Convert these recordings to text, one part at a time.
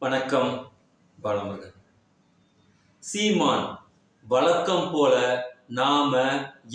வணக்கம் பாலமுருகன். சீமான் வழக்கம் போல நாம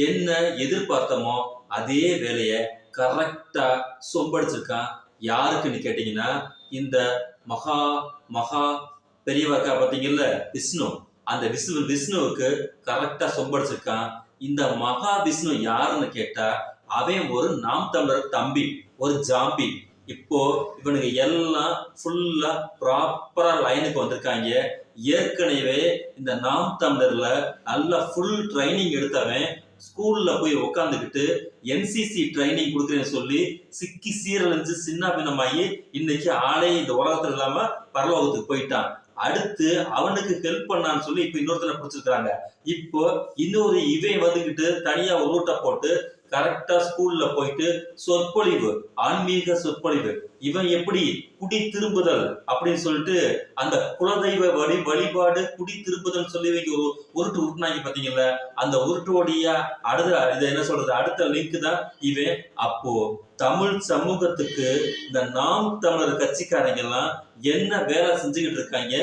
என்ன எதிர்பார்த்தோமோ அதே வேலையை கரெக்டா சொம்படிச்சிருக்கான். யாருக்குன்னு கேட்டீங்கன்னா, இந்த மகா மகா பெரியவர்க்கா பார்த்தீங்கல்ல விஷ்ணு, அந்த விஷ்ணுவுக்கு கரெக்டா சொம்படிச்சிருக்கான். இந்த மகா விஷ்ணு யாருன்னு கேட்டா, அவன் ஒரு நாம் தமிழர் தம்பி, ஒரு ஜாம்பி. இப்போ இவனுங்க எல்லாம் ஃபுல்லா ப்ராப்பரா லைனுக்கு வந்திருக்காங்க. ஏற்கனவே இந்த நாம் தமிழர்ல நல்லா ஃபுல் ட்ரைனிங் எடுத்தவன் ஸ்கூல்ல போய் உட்காந்துக்கிட்டு என்சிசி ட்ரைனிங் கொடுக்குறேன்னு சொல்லி சிக்கி சீரழிஞ்சு சின்ன பின்னமாயி இன்னைக்கு ஆளே இந்த உலகத்துல இல்லாம பரலோகத்துக்கு போயிட்டான். அடுத்து அவனுக்கு ஹெல்ப் பண்ணான்னு சொல்லி இப்ப இன்னொருத்தனை பிடிச்சிருக்காங்க. இப்போ இன்னொரு இவன் வந்துகிட்டு தனியா ஒரு ரூட்டை போட்டு கரெக்டா ஸ்கூல்ல போயிட்டு சொற்பொழிவு, ஆன்மீக சொற்பொழிவு. இவன் எப்படி குடி திரும்புதல் அப்படின்னு சொல்லிட்டு அந்த குலதெய்வ வழிபாடு குடி திரும்புதல் சொல்லி இவங்க ஒரு உருட்டு உருட்டுனாங்க பாத்தீங்கல்ல, அந்த உருட்டுடைய இதை என்ன சொல்றது அடுத்த லிங்க் தான் இவன். அப்போ தமிழ் சமூகத்துக்கு இந்த நாம் தமிழர் கட்சிக்காரங்க எல்லாம் என்ன வேலை செஞ்சுக்கிட்டு இருக்காங்க,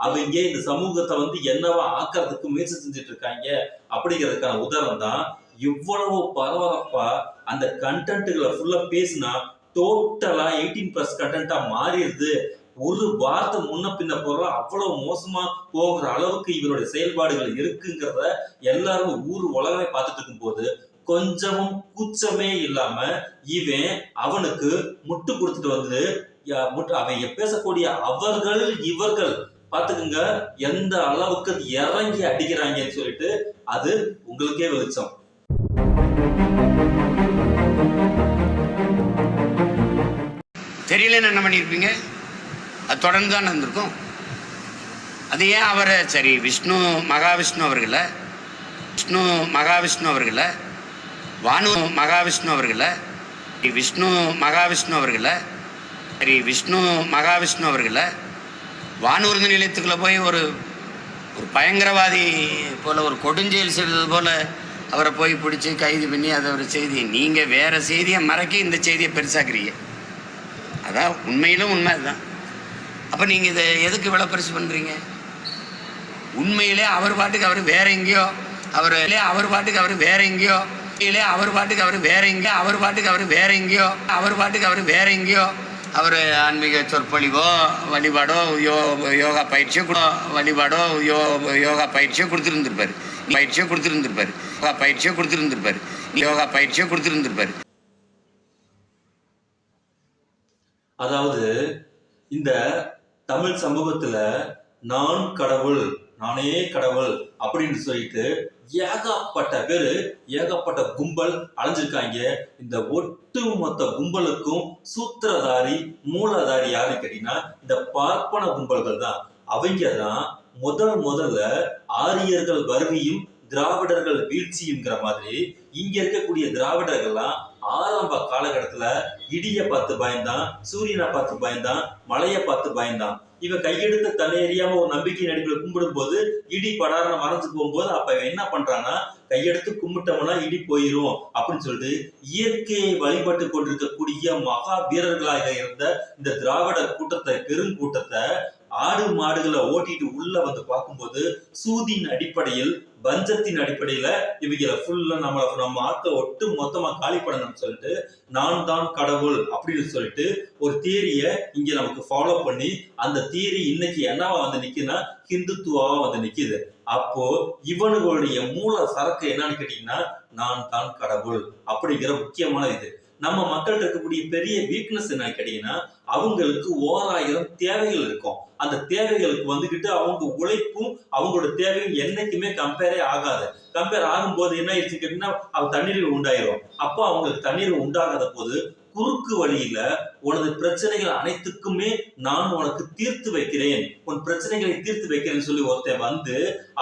அவங்க இந்த சமூகத்தை என்னவா ஆக்கிறதுக்கு முயற்சி செஞ்சுட்டு இருக்காங்க அப்படிங்கிறதுக்கான உதாரணம் தான். இவ்வளவு பரபரப்பா அந்த கண்டென்ட்களை ஃபுல்லா பேசினா டோட்டலா 18+ கண்டென்ட்டா மாறிடுது. ஒரு வார்த்தை முன்ன பின்ன போற அவ்வளவு மோசமா போகிற அளவுக்கு இவருடைய செயல்பாடுகள் இருக்குங்கிறத எல்லாரும் ஊர் உலகமே பார்த்துட்டு இருக்கும் போது கொஞ்சமும் கூச்சமே இல்லாம இவன் அவனுக்கு முட்டு கொடுத்துட்டு வந்து அவன் பேசக்கூடிய அவர்கள் இவர்கள் பாத்துக்குங்க எந்த அளவுக்கு இறங்கி அடிக்கிறாங்கன்னு சொல்லிட்டு அது உங்களுக்கே வெளிச்சம். தெரியலன்னு என்ன பண்ணியிருப்பீங்க? அது தொடர்ந்து தான் இருந்திருக்கும். அது ஏன் அவரை சரி விஷ்ணு மகாவிஷ்ணு அவர்களை வானு மகாவிஷ்ணு அவர்களை வானூர்தி நிலையத்துக்குள்ளே போய் ஒரு பயங்கரவாதி போல் ஒரு கொடுஞ்செயல் செய்தது போல் அவரை போய் பிடிச்சி கைது பண்ணி அதை ஒரு செய்தி, நீங்கள் வேறு செய்தியை மறக்கி இந்த செய்தியை பெருசாக்குறீங்க. அதான் உண்மையிலும் உண்மை அதுதான். அப்போ நீங்கள் இதை எதுக்கு இவ்வளோ பெருசு பண்ணுறீங்க? உண்மையிலே அவர் பாட்டுக்கு அவர் வேற எங்கேயோ அவர் ஆன்மீக சொற்பொழிவோ வழிபாடோ யோகா பயிற்சியோ கொடுத்துருந்துருப்பாரு. அதாவது இந்த தமிழ் சமூகத்துல நான் கடவுள், நானே கடவுள் அப்படின்னு சொல்லிட்டு ஏகப்பட்ட பேரு ஏகப்பட்ட கும்பல் அலைஞ்சிருக்காங்க. இந்த ஒட்டுமொத்த கும்பலுக்கும் சூத்திரதாரி மூலதாரி யாருன்னு கேட்டீங்கன்னா இந்த பார்ப்பன கும்பல்கள் தான். அவங்க தான் முதல்ல ஆரியர்கள் வருகையும் திராவிடர்கள் வீழ்ச்சிங்கிற மாதிரி இங்க இருக்கக்கூடிய திராவிடர்கள்லாம் ஆரம்ப காலகட்டத்துல இடிய பார்த்து பயந்தான், சூரியனை பார்த்து பயந்தான், மழையை பார்த்து பயந்தான். இவன் கையெடுத்து தன்னை எறியாம ஒரு நம்பிக்கை நடிப்பில் கும்பிடும் போது இடி படாரண மறைஞ்சு போகும்போது அப்ப என்ன பண்றான்னா கையெடுத்து கும்பிட்டோம்னா இடி போயிரும் அப்படின்னு சொல்லிட்டு இயற்கையை வழிபட்டு கொண்டிருக்கக்கூடிய மகா வீரர்களாக இருந்த இந்த திராவிட கூட்டத்தை பெருங்கூட்டத்தை ஆடு மாடுகளை ஓட்டிட்டு உள்ள பார்க்கும்போது சூதியின் அடிப்படையில் பஞ்சத்தின் அடிப்படையில இவங்களை ஃபுல்லா நம்ம ஆக்க ஒட்டு மொத்தமா காலி பண்ணணும்னு சொல்லிட்டு நான் தான் கடவுள் அப்படின்னு சொல்லிட்டு ஒரு தியரிய இங்க நமக்கு ஃபாலோ பண்ணி அந்த தியரி இன்னைக்கு என்னவா நிக்குன்னா ஹிந்துத்துவாவா நிக்குது. அப்போ இவனுடைய மூல சரக்கு என்னன்னு கேட்டீங்கன்னா நான் தான் கடவுள் அப்படிங்கிற முக்கியமான இது. நம்ம மக்கள் இருக்கக்கூடிய பெரிய வீக்னஸ் என்னன்னு கேட்டீங்கன்னா அவங்களுக்கு 1000 தேவைகள் இருக்கும். அந்த தேவைகளுக்கு அவங்க உழைப்பும் அவங்களோட தேவையும் என்னைக்குமே கம்பேரே ஆகாது. கம்பேர் ஆகும்போது என்ன ஆயிடுச்சு கேட்டீங்கன்னா அவ தண்ணீர் உண்டாயிரும். அப்போ அவங்களுக்கு தண்ணீர் உண்டாகாத போது குறுக்கு வழியில உனது பிரச்சனைகள் அனைத்துக்குமே நான் உனக்கு தீர்த்து வைக்கிறேன், உன் பிரச்சனைகளை தீர்த்து வைக்கிறேன்னு சொல்லி ஒருத்தன்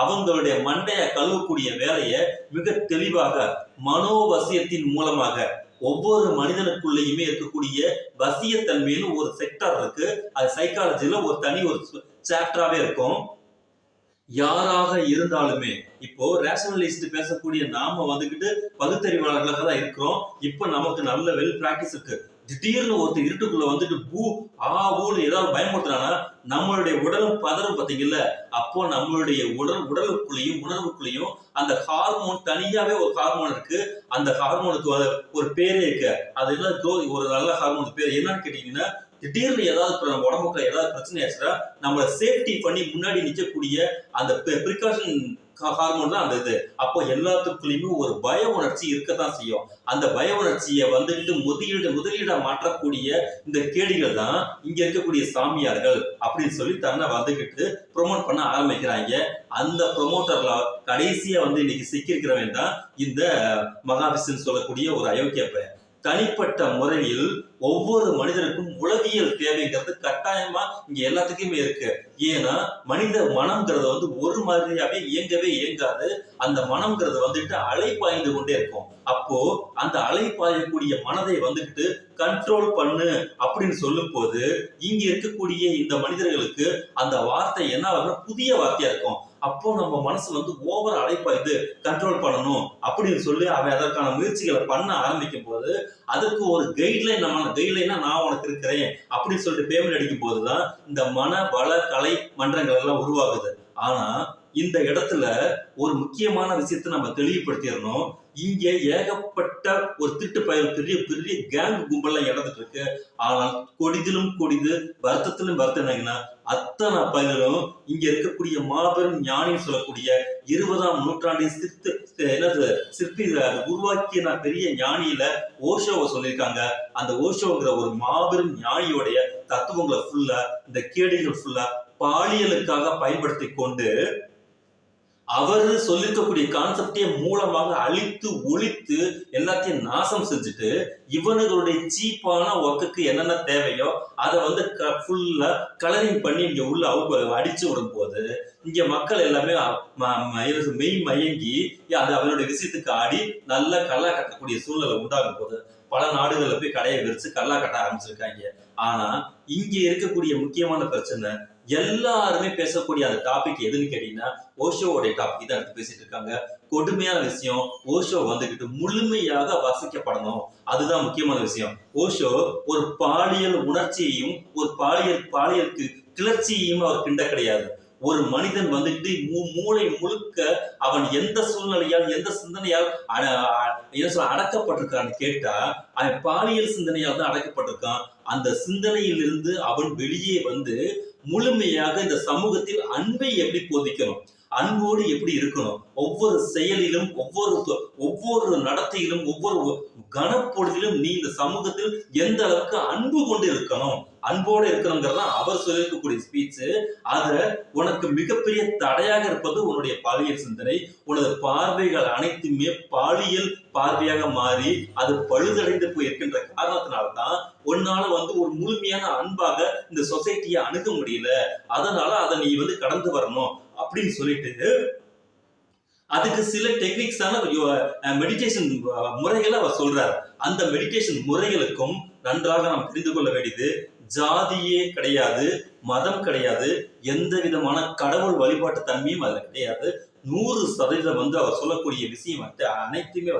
அவங்களுடைய மண்டைய கழுவக்கூடிய வேலையை மிக தெளிவாக மனோவசியத்தின் மூலமாக ஒவ்வொரு மனிதனுக்குள்ளேயுமே இருக்கக்கூடிய வசியத்தன்மைன்னு ஒரு செக்டர் இருக்கு. அது சைக்காலஜில ஒரு தனி ஒரு சாப்டராகவே இருக்கும். யாராக இருந்தாலுமே இப்போ ரேஷனலிஸ்ட் பேசக்கூடிய நாம பகுத்தறிவாளர்களாக தான் இருக்கிறோம். இப்ப நமக்கு நல்ல வெல் பிராக்டிஸ் இருக்கு. திடீர்னு ஒருத்தர் இருட்டுக்குள்ள வந்துட்டு ஊன்னு ஏதாவது பயமுறுத்துறானா நம்மளுடைய உடலும் பதறும் பாத்தீங்கல்ல. அப்போ நம்மளுடைய உடலுக்குள்ளேயும் உணர்வுக்குள்ளேயும் அந்த ஹார்மோன் தனியாவே ஒரு ஹார்மோன் இருக்கு. அந்த ஹார்மோனுக்கு ஒரு பேரே இருக்கு. அது ஒரு நல்ல ஹார்மோன் பேர் என்னன்னு கேட்டீங்கன்னா, திடீர்னு ஏதாவது நம்ம உடம்புக்குள்ள ஏதாவது பிரச்சனை ஆச்சுன்னா நம்மளை சேஃப்டி பண்ணி முன்னாடி நிக்கக்கூடிய அந்த ப்ரிகாஷன் ஹார்மோன் தான் அந்த இது. அப்போ எல்லாத்துக்குள்ளயுமே ஒரு பய உணர்ச்சி இருக்கத்தான் செய்யும். அந்த பய உணர்ச்சியை வந்துட்டு முதலீடா மாற்றக்கூடிய இந்த கேடிகள் தான் இங்க இருக்கக்கூடிய சாமியார்கள் அப்படின்னு சொல்லி தன்னை வந்துகிட்டு ப்ரொமோட் பண்ண ஆரம்பிக்கிறாங்க. அந்த ப்ரொமோட்டர்ல கடைசியா இன்னைக்கு சிக்கிருக்கிறவன் தான் இந்த மகாவிஷ்ணு சொல்லக்கூடிய ஒரு அயோக்கிய பையன். தனிப்பட்ட முறையில் ஒவ்வொரு மனிதருக்கும் உளவியல் தேவைங்கிறது கட்டாயமா இங்க எல்லாத்துக்குமே இருக்கு. ஏன்னா மனித மனம்ங்கிறது ஒரு மாதிரியாவே இயங்காது. அந்த மனம்ங்கிறது அலைப்பாய்ந்து கொண்டே இருக்கும். அப்போ அந்த அலைப்பாயக்கூடிய மனதை கண்ட்ரோல் பண்ணு அப்படின்னு சொல்லும் போது இங்க இருக்கக்கூடிய இந்த மனிதர்களுக்கு அந்த வார்த்தை என்ன ஆகுதுன்னா புதிய வார்த்தையா இருக்கும். அப்போ நம்ம மனசு ஓவர் அலைப்பாய்ந்து கண்ட்ரோல் பண்ணணும் அப்படின்னு சொல்லி அவன் அதற்கான முயற்சிகளை பண்ண ஆரம்பிக்கும் போது அதுக்கு ஒரு கைட்லைனா நான் உனக்கு இருக்கிறேன் அப்படின்னு சொல்லிட்டு பேமெண்ட் அடிக்கும் போதுதான் இந்த மன வள கலை மன்றங்கள் எல்லாம் உருவாகுது. ஆனா இந்த இடத்துல ஒரு முக்கியமான விஷயத்தை நம்ம தெளிவுபடுத்திடணும். இங்க ஏகப்பட்ட ஒரு திட்டு பயல் பெரிய பெரிய கேங் கும்பல்லாம் இறந்துட்டு இருக்கு. ஆனால் கொடிதிலும் கொடிது வருத்தத்திலும் வருத்தம் என்னங்கன்னா அத்தனை பயலும் இங்க இருக்கக்கூடிய மாபெரும் ஞானின்னு சொல்லக்கூடிய 20ஆம் நூற்றாண்டின் சிற்பி உருவாக்கிய பெரிய ஞானியில ஓஷோவை சொல்லியிருக்காங்க. அந்த ஓஷோங்கிற ஒரு மாபெரும் ஞானியோடைய தத்துவங்களை ஃபுல்லா இந்த கேடிகள் ஃபுல்லா பாலியலுக்காக பயன்படுத்தி கொண்டு அவரு சொல்லிருக்கக்கூடிய கான்செப்டே மூலமாக அழித்து ஒழித்து எல்லாத்தையும் நாசம் செஞ்சுட்டு இவனுடைய சீப்பான ஒர்க்குக்கு என்னென்ன தேவையோ அதை ஃபுல்லா கலரிங் பண்ணி இங்க உள்ள அடிச்சு விடும் போது இங்க மக்கள் எல்லாமே மெய் மயங்கி அது அவனுடைய விஷயத்துக்கு ஆடி நல்ல கல்லா கட்டக்கூடிய சூழ்நிலை உண்டாகும் போது பல நாடுகள்ல போய் கடையை விரிச்சு கல்லா கட்ட ஆரம்பிச்சிருக்காங்க. ஆனா இங்க இருக்கக்கூடிய முக்கியமான பிரச்சனை எல்லாருமே பேசக்கூடிய அந்த டாபிக் எதுன்னு கேட்டீங்கன்னா ஓஷோவோடைய டாபிக் தான் எடுத்து பேசிட்டு இருக்காங்க. கொடுமையான விஷயம் ஓஷோ முழுமையாக வசிக்கப்படணும். அதுதான் முக்கியமான விஷயம். ஓஷோ ஒரு பாலியல் உணர்ச்சியையும் ஒரு பாலியலுக்கு கிளர்ச்சியையும் அவர் கிண்ட கிடையாது. ஒரு மனிதன் மூளை முழுக்க அவன் எந்த சூழ்நிலையால் எந்த சிந்தனையால் அடக்கப்பட்டிருக்கான்னு கேட்டா அவன் பாலியல் சிந்தனையால் தான் அடக்கப்பட்டிருக்கான். அந்த சிந்தனையிலிருந்து அவன் வெளியே முழுமையாக இந்த சமூகத்தில் அன்பை எப்படி போதிக்கணும், அன்போடு எப்படி இருக்கணும், ஒவ்வொரு செயலிலும் ஒவ்வொரு நடத்தையிலும் ஒவ்வொரு கனப்பொழுதிலும் நீ இந்த சமூகத்தில் எந்த அளவுக்கு அன்பு கொண்டு இருக்கணும், அன்போடு இருக்கணுங்கிறதா அவர் சொல்லியிருக்கக்கூடிய ஸ்பீச். அத உனக்கு மிகப்பெரிய தடையாக இருப்பது உன்னுடைய பாலியல் சிந்தனை. உனது பார்வைகள் அனைத்துமே பாலியல் பார்வையாக மாறி அது பழுதடைந்து போய் இருக்கின்ற காரணத்தினால்தான் உன்னால ஒரு முழுமையான அன்பாக இந்த சொசைட்டியை அணுக முடியல. அதனால அதை நீ கடந்து வரணும் அப்படின்னு சொல்லிட்டு அதுக்கு சில டெக்னிக்ஸான மெடிடேஷன் முறைகளை அவர் சொல்றாரு. அந்த மெடிடேஷன் முறைகளுக்கும் நன்றாக நாம் தெரிந்து கொள்ள வேண்டியது ஜாதியே கிடையாது, மதம் கிடையாது, எந்த விதமான கடவுள் வழிபாட்டு தன்மையும் அதுல கிடையாது. 100% அவர் சொல்லக்கூடிய விஷயம் அனைத்துமே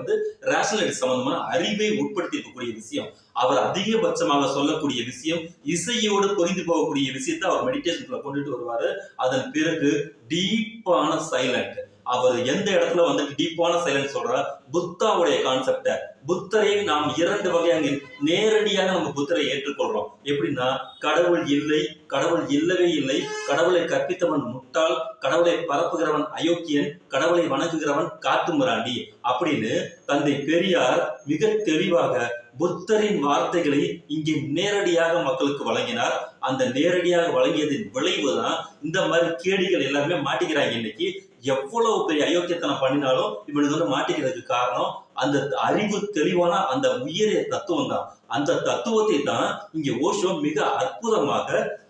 ரேஷனலிட்டி சம்பந்தமான அறிவை உட்படுத்தி இருக்கக்கூடிய விஷயம். அவர் அதிகபட்சமாக சொல்லக்கூடிய விஷயம் இசையோடு பொறிந்து போகக்கூடிய விஷயத்தை அவர் மெடிடேஷன்ல கொண்டுட்டு வருவாரு. அதன் பிறகு டீப்பான சைலண்ட். அவர் எந்த இடத்துல டீப்பான சைலண்ட் சொல்றார், புத்தாவுடைய கான்செப்ட புத்தரை நாம் 2 வகையாக நேரடியாக நம்ம புத்தரை ஏற்றுக்கொள்றோம். எப்படின்னா கடவுள் இல்லை, கடவுள் இல்லவே இல்லை, கடவுளை கற்பித்தவன் முட்டாள், கடவுளை பரப்புகிறவன் அயோக்கியன், கடவுளை வணங்குகிறவன் காட்டு மிராண்டி அப்படின்னு தந்தை பெரியார் மிக தெளிவாக புத்தரின் வார்த்தைகளை இங்கே நேரடியாக மக்களுக்கு வழங்கினார். அந்த நேரடியாக வழங்கியதின் விளைவுதான் இந்த மாதிரி கேடிகள் எல்லாருமே மாட்டிக்கிறாங்க. இன்னைக்கு எவ்வளவு பெரிய அயோக்கியத்தனம் பண்ணினாலும் இவனுக்கு மாட்டிக்கிறதுக்கு காரணம் அந்த அறிவு தெளிவான அந்த உயரிய தத்துவம் தான். அந்த தத்துவத்தை தான் இங்க ஓஷோ மிக அற்புதமாக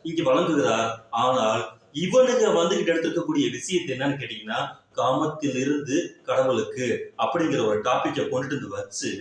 இங்க வழங்குகிறார். ஆனால் இவனுக்கு எடுத்துக்கக்கூடிய விஷயத்தை என்னன்னு கேட்டீங்கன்னா காமத்தில் இருந்து கடவுளுக்கு அப்படிங்கிற ஒரு டாபிக்கை கொண்டுட்டு வச்சு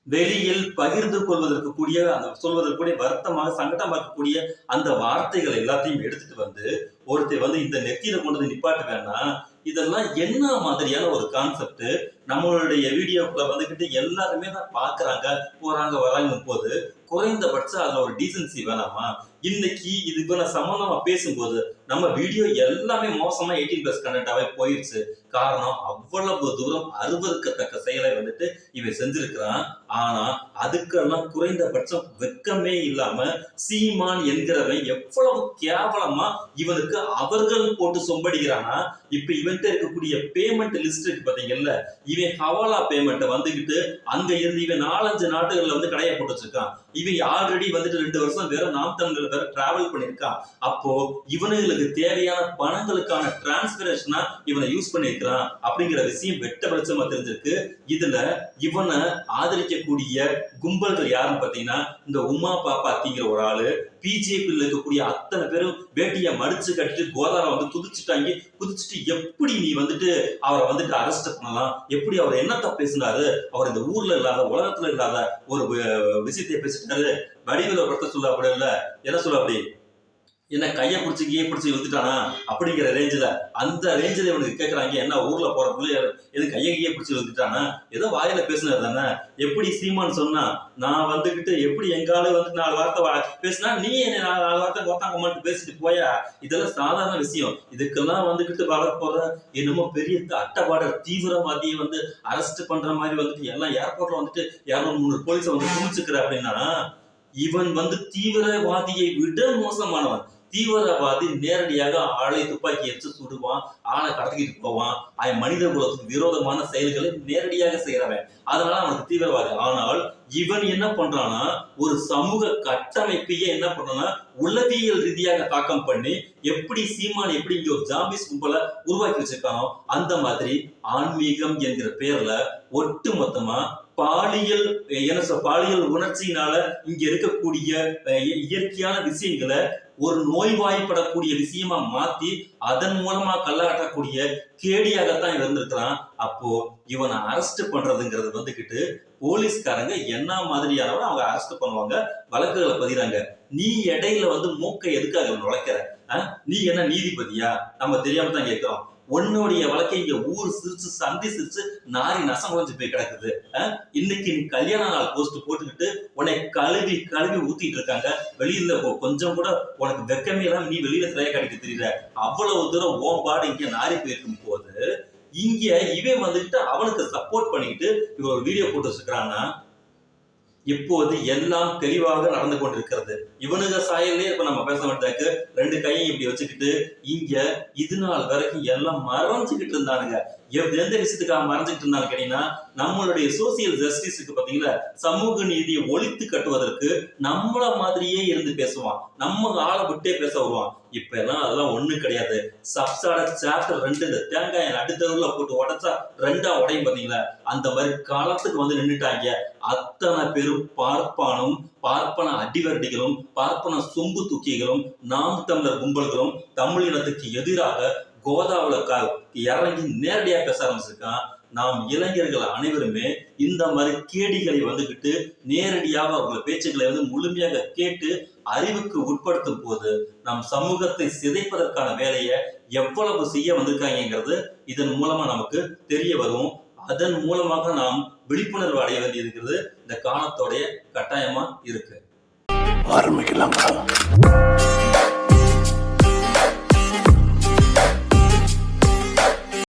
வெளியில் பகிர்ந்து கொள்வதற்கு கூடிய அந்த சொல்வதற்கு வருத்தமாக சங்கடமாக இருக்கக்கூடிய அந்த வார்த்தைகள் எல்லாத்தையும் எடுத்துட்டு ஒருத்தர் இந்த நெத்தியில கொண்டு நிப்பாட்டு வேணா இதெல்லாம் என்ன மாதிரியான ஒரு கான்செப்ட்? நம்மளுடைய வீடியோக்குள்ள வந்துகிட்டு எல்லாருமே தான் பாக்குறாங்க, போறாங்க, வராங்க போது குறைந்தபட்சம் அதுல ஒரு டீசன்சி வேணாமா? இன்னைக்கு இதுக்கு நான் சம்பந்தமா பேசும்போது நம்ம வீடியோ எல்லாமே மோசமா 18+ கண்டென்ட்டாவே போயிருச்சு. காரணம் அவ்வளவு தூரம் அருவருக்கத்தக்க செயலை வந்துட்டு இவன் செஞ்சிருக்கிறான். ஆனா அதுக்கெல்லாம் குறைந்தபட்சம் வெக்கமே இல்லாம சீமான் என்கிறவன் எவ்வளவு கேவலமா இவனுக்கு அவர்கள் போட்டு சொம்படிக்கிறானா. இப்ப இவன்கிட்ட இருக்கக்கூடிய பேமெண்ட் லிஸ்ட் இருக்கு பாத்தீங்கல்ல, இவன் ஹவாலா பேமெண்ட் வந்துகிட்டு அங்க இருந்து இவன் 4-5 நாடுகள்ல வந்து கடையை போட்டு வச்சிருக்கான். இவன் ஆல்ரெடி வந்துட்டு 2 வருஷம் வேற நாம் தமிழ்ல வேற டிராவல் பண்ணிருக்கான். அப்போ இவனுங்களுக்கு தேவையான பணங்களுக்கான டிரான்ஸ்பரேஷனா இவனை யூஸ் பண்ணிருக்கான் அப்படிங்கிற விஷயம் வெட்ட வெளிச்சமா தெரிஞ்சிருக்கு. இதுல இவனை ஆதரிக்கக்கூடிய கும்பல்கள் யாருன்னு பாத்தீங்கன்னா, இந்த உமா பாப்பாத்திங்கிற ஒரு ஆளு, பிஜேபியில் இருக்கக்கூடிய அத்தனை பேரும் வேட்டியை மடிச்சு கட்டிட்டு கோதாரை வந்து குதிச்சுட்டாங்க. குதிச்சுட்டு எப்படி நீ வந்துட்டு அவரை வந்துட்டு அரெஸ்ட் பண்ணலாம், எப்படி அவர் என்னத்த பேசினாரு, அவர் இந்த ஊர்ல இல்லாத உலகத்துல இல்லாத ஒரு விஷயத்தைய பேசிட்டாரு. வடிவில் படுத்த சொல்ல அப்படி இல்ல, என்ன சொல்ல அப்படி என்ன கையை பிடிச்சி கையை பிடிச்சி இழுத்துட்டானா அப்படிங்கிற ரேஞ்சில், அந்த ரேஞ்சில் இவனுக்கு கேட்கறாங்க, என்ன ஊர்ல போற பிள்ளை எது கையை பிடிச்சி இழுத்துட்டானா, ஏதோ வாயில பேசினாரு தானே. எப்படி சீமான் சொன்னா, நான் வந்துகிட்டு எப்படி எங்கால வந்து 4 வார்த்தை பேசினா நீ என்ன 4 வார்த்தை கோத்தாங்க மட்டும் பேசிட்டு போயா, இதெல்லாம் சாதாரண விஷயம். இதுக்கெல்லாம் வந்துகிட்டு வர போற என்னமோ பெரிய அட்டப்பாடர் தீவிரவாதியை வந்து அரெஸ்ட் பண்ற மாதிரி வந்துட்டு எல்லாம் ஏர்போர்ட்ல வந்துட்டு 200-300 போலீஸை வந்து குமிச்சுக்கிற அப்படின்னா, இவன் வந்து தீவிரவாதியை விட மோசமானவன். தீவிரவாதி நேரடியாக ஆளை துப்பாக்கி எடுத்து சுடுவான், ஆளை கடத்திக்கிட்டு போவான், மனித குலத்துக்கு விரோதமான செயல்களை நேரடியாக செய்யறவன், அதனால அவனுக்கு தீவிரவாதி. ஆனால் இவன் என்ன பண்றானா, ஒரு சமூக கட்டமைப்பையே என்ன பண்றானா உளவியல் ரீதியாக தாக்கம் பண்ணி, எப்படி சீமான் எப்படி இங்க ஒரு ஜாம்பிஸ் கும்பலை உருவாக்கி வச்சிருக்கானோ அந்த மாதிரி ஆன்மீகம் என்கிற பேர்ல ஒட்டு மொத்தமா பாலியல் பாலியல் உணர்ச்சியினால இங்க இருக்கக்கூடிய இயற்கையான விஷயங்களை ஒரு நோய்வாய்ப்படக்கூடிய விஷயமா மாத்தி அதன் மூலமா கல்லாட்டக்கூடிய கேடியாகத்தான் இவன் இருந்திருக்கிறான். அப்போ இவனை அரெஸ்ட் பண்றதுங்கிறது வந்துகிட்டு போலீஸ்காரங்க என்ன மாதிரியானவன் அவங்க அரெஸ்ட் பண்ணுவாங்க, வழக்குகளை பதிறாங்க. நீ இடையில வந்து மூக்கை எதுக்காக நுழைக்கிற? நீ என்ன நீதிபதியா? நம்ம தெரியாம தான் கேட்கிறோம். உன்னுடைய வழக்கை இங்க ஊர் சிரிச்சு சந்தி சிரிச்சு நாரி நசம் குறைஞ்சு போய் கிடக்குது. இன்னைக்கு நீ கல்யாண நாள் போஸ்ட் போட்டுக்கிட்டு உன்னை கழுவி கழுவி ஊத்திட்டு இருக்காங்க. வெளியில கொஞ்சம் கூட உனக்கு வெக்கமே எல்லாம் நீ வெளியில திரைய கடிக்க தெரியல. அவ்வளவு தூரம் ஓம்பாடு இங்க நாரி போயிருக்கும் போது இங்க இவன் வந்துகிட்டு அவனுக்கு சப்போர்ட் பண்ணிக்கிட்டு இவன் ஒரு வீடியோ போட்டு வச்சுக்கிறான்னா, இப்போது எல்லாம் தெளிவாக நடந்து கொண்டிருக்கிறது. இவனுங்க சாயலே இப்ப நம்ம பேச வேண்டியதுக்கு 2 கையும் இப்படி வச்சுக்கிட்டு இங்க இது நாள் வரைக்கும் எல்லாம் மறைஞ்சுக்கிட்டு இருந்தானுங்க. எந்த விஷயத்துக்காக மறைஞ்சுக்கிட்டு இருந்தாங்க கேட்டீங்கன்னா, நம்மளுடைய சோசியல் ஜஸ்டிஸுக்கு பாத்தீங்களா, சமூக நீதியை ஒழித்து கட்டுவதற்கு நம்மள மாதிரியே இருந்து பேசுவான், நம்ம ஆளை விட்டே பேச வருவான். இப்ப எல்லாம் அதெல்லாம் ஒண்ணு கிடையாது. சப்சாட சாப்டர் 2 இந்த தேங்காயை நடுத்தருவுல போட்டு உடைச்சா 2ஆ உடையும் பாத்தீங்களா, அந்த மாதிரி காலத்துக்கு வந்து நின்றுட்டாங்க. அத்தனை பேரும் பார்ப்பானும் பார்ப்பன அடிவரடிகளும் பார்ப்பன சொம்பு தூக்கிகளும் நாம் தமிழர் கும்பல்களும் தமிழ் இனத்துக்கு எதிராக கோதாவுல இறங்கி நேரடியா பேச ஆரம்பிச்சிருக்கான். நாம் இளைஞர்கள் அனைவருமே இந்த மாதிரி கேடிகளை வந்துகிட்டு நேரடியாக அவங்கள பேச்சுக்களை வந்து முழுமையாக கேட்டு அறிவுக்கு உட்படுத்தும் போது நம் சமூகத்தை சிதைப்பதற்கான வேலையை எவ்வளவு செய்ய வந்திருக்காங்கிறது இதன் மூலமா நமக்கு தெரிய வரும். அதன் மூலமாக நாம் விழிப்புணர்வு அடைய வேண்டியிருக்கிறது இந்த காலத்தோடைய கட்டாயமா இருக்கு. ஆரம்பிக்கலாம்.